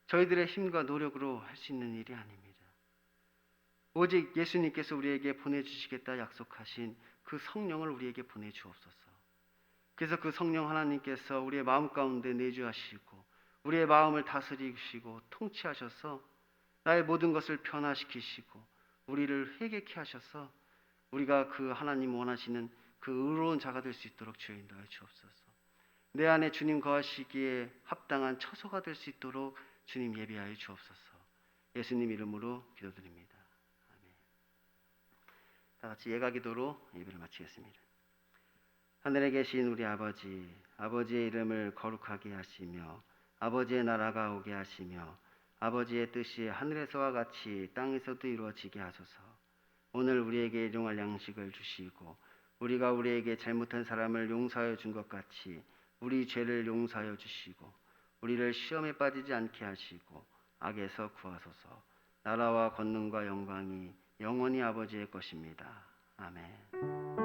저희들의 힘과 노력으로 할 수 있는 일이 아닙니다. 오직 예수님께서 우리에게 보내주시겠다 약속하신 그 성령을 우리에게 보내주옵소서. 그래서 그 성령 하나님께서 우리의 마음 가운데 내주하시고 우리의 마음을 다스리시고 통치하셔서 나의 모든 것을 변화시키시고 우리를 회개케 하셔서 우리가 그 하나님 원하시는 그 의로운 자가 될 수 있도록 주여 인도하여 주옵소서. 내 안에 주님 거하시기에 합당한 처소가 될 수 있도록 주님 예비하여 주옵소서. 예수님 이름으로 기도드립니다. 아멘. 다 같이 예가기도로 예배를 마치겠습니다. 하늘에 계신 우리 아버지, 아버지의 이름을 거룩하게 하시며 아버지의 나라가 오게 하시며 아버지의 뜻이 하늘에서와 같이 땅에서도 이루어지게 하소서. 오늘 우리에게 일용할 양식을 주시고 우리가 우리에게 잘못한 사람을 용서하여 준 것 같이 우리 죄를 용서하여 주시고 우리를 시험에 빠지지 않게 하시고 악에서 구하소서. 나라와 권능과 영광이 영원히 아버지의 것입니다. 아멘.